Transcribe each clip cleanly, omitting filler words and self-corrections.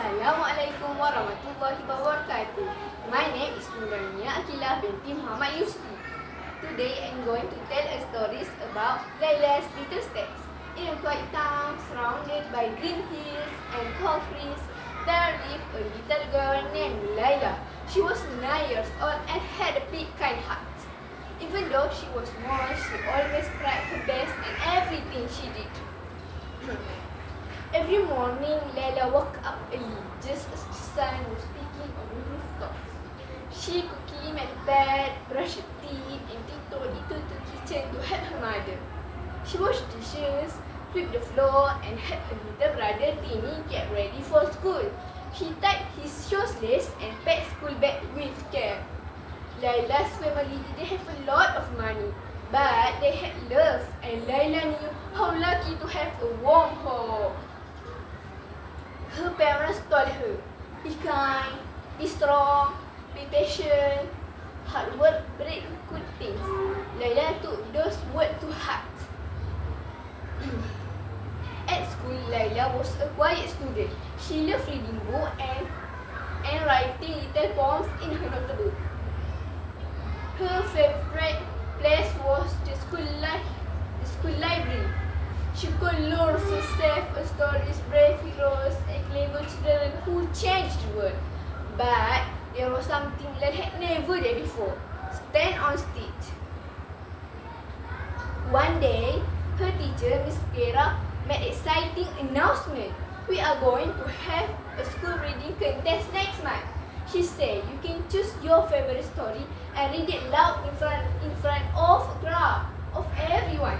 Assalamualaikum warahmatullahi wabarakatuh. My name is Nurania Akilah binti Muhammad Yusri. Today I'm going to tell a stories about LILA'S little steps. In a quiet town surrounded by green hills and tall trees, there lived a little girl named Lila. She was 9 years old and had a big kind heart. Even though she was small, she always tried her best in everything she did. Every morning, Lila woke up early, just as the sun was peeking on the rooftops. She quickly made bed, brushed her teeth, and tiptoed into the kitchen to help her mother. She washed dishes, swept the floor, and helped her little brother Timmy get ready for school. She tied his shoelace and packed school bag with care. Lila's family didn't have a lot of money, but they had love, and Lila knew how lucky to have a warm home. Her parents told her, be kind, be strong, be patient, hard work brings good things. Lila took those words to heart. At school, Lila was a quiet student. She loved reading books and writing little poems in her notebook. Her favorite place was the school library. She could learn herself stories, brave heroes, and clever children who changed the world. But there was something that had never done before: stand on stage. One day, her teacher, Miss Kera, made an exciting announcement. We are going to have a school reading contest next month. She said you can choose your favorite story and read it loud in front of a crowd of everyone.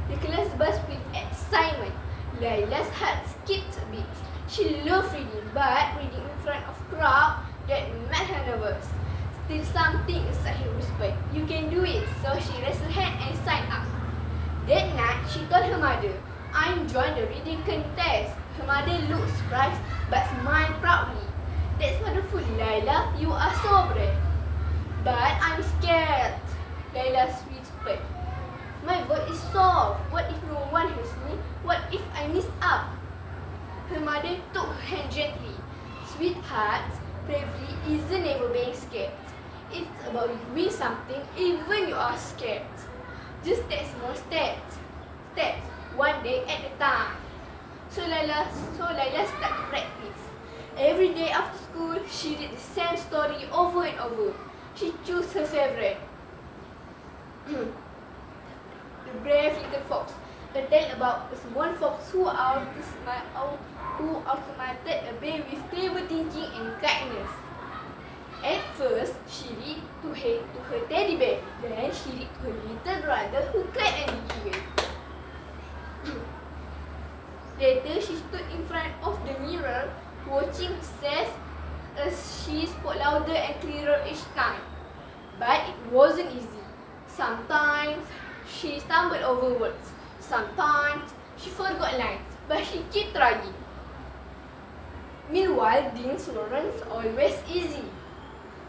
The class buzzed with excitement. Lila's heart skipped a beat. She loved reading, but reading in front of a crowd that made her nervous. Still something inside her whispered, you can do it, so she raised her hand and signed up. That night, she told her mother, I'm joining the reading contest. Her mother looked surprised, but smiled proudly. That's wonderful, Lila, you are so brave. But I'm scared, Lila whispered. My voice is soft. What if no one hears me? What if I miss up? Her mother took her hand gently. Sweetheart, bravery isn't never being scared. It's about doing something even you are scared. Just take small steps, one day at a time. So Lila started to practice. Every day after school, she read the same story over and over. She chose her favorite. The brave little fox, a tale about a small fox who outsmarted a bear with clever thinking and kindness. At first, she read to her teddy bear. Then she read to her little brother who cried and became. Later, she stood in front of the mirror, watching herself as she spoke louder and clearer each time. But it wasn't easy. Sometimes she stumbled over words. Sometimes she forgot lines, but she kept trying. Meanwhile, things weren't always easy.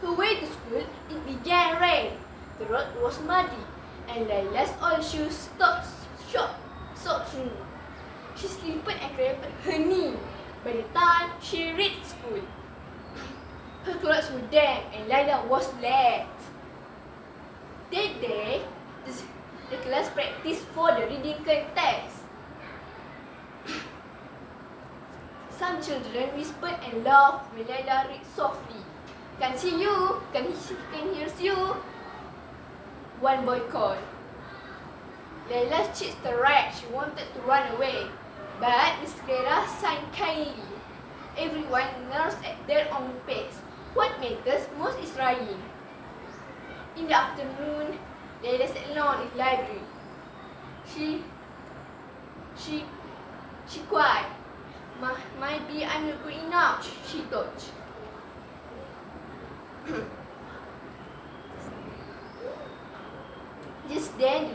Her way to school, it began rain. The road was muddy, and Lila's old shoes soaked through. She slipped and cracked her knee. By the time she reached school, her clothes were damp and Lila was late. That day, the class practiced for the reading contest. Some children whispered and laughed when Lila read softly. Can't see you, can hear you, one boy called. Lila's cheeks were red. She wanted to run away, but Miss Clara sighed kindly. Everyone nursed at their own pace. What matters most is trying. In the afternoon, Lila sat alone in the library. She cried. Maybe I'm not good enough, she thought. Just then, the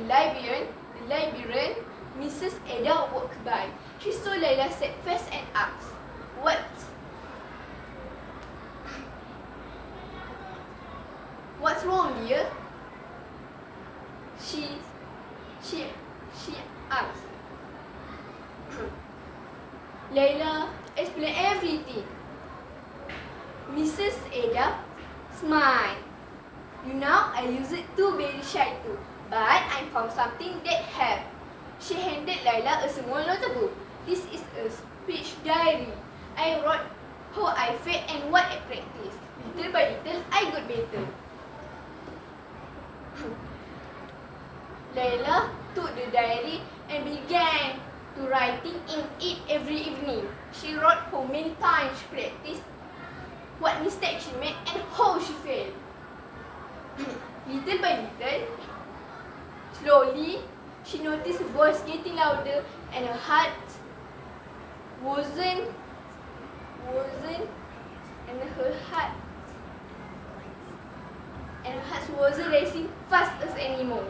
librarian, Mrs. Ada, walked by. She saw Lila sit fast and asked, What's wrong, dear? She asked. Layla explained everything. Mrs. Ada smiled. You know, I used it too, very shy too. But I found something that helped. She handed Layla a small notebook. This is a speech diary. I wrote how I felt and what I practiced. Little by little, I got better. Layla took the diary and began to writing in it every evening. She wrote how many times she practiced, what mistakes she made, and how she failed. Little by little, slowly, she noticed her voice getting louder and her heart wasn't racing fast as anymore.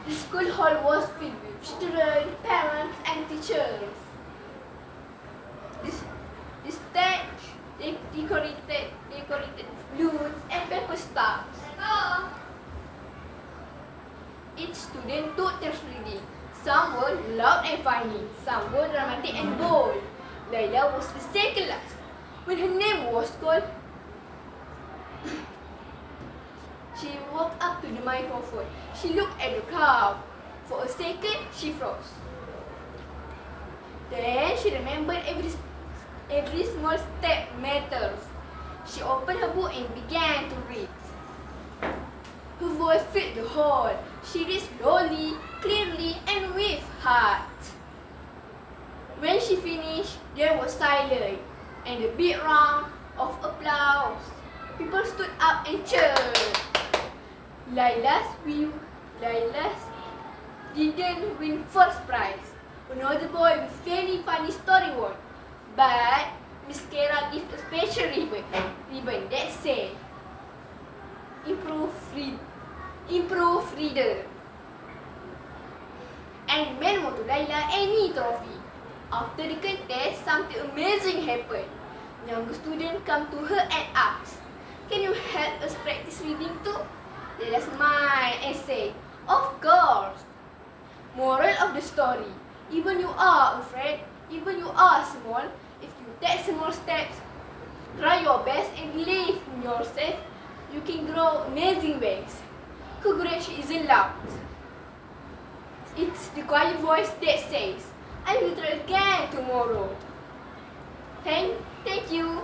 The school hall was filled with children, parents, and teachers. The stage decorated with balloons and paper stars. Each student took turns reading. Some were loud and funny, some were dramatic and bold. Layla was the second last. When her name was called, she walked up to the microphone. She looked at the crowd. For a second, she froze. Then she remembered every small step matters. She opened her book and began to read. Her voice filled the hall. She read slowly, clearly, and with heart. When she finished, there was silence and a big round of applause. People stood up and cheered. LILA'S didn't win first prize. Another boy with very funny story won. But Miss Kara gave a special ribbon that said, Improve reader. And meant more to Layla any trophy. After the contest, something amazing happened. Younger students come to her and ask, can you help us practice reading too? Layla smiled and said, of course. Moral of the story, even you are afraid, even you are small, if you take small steps, try your best and believe in yourself, you can grow amazing ways. Courage isn't loud. It's the quiet voice that says, I will try again tomorrow. Thank you.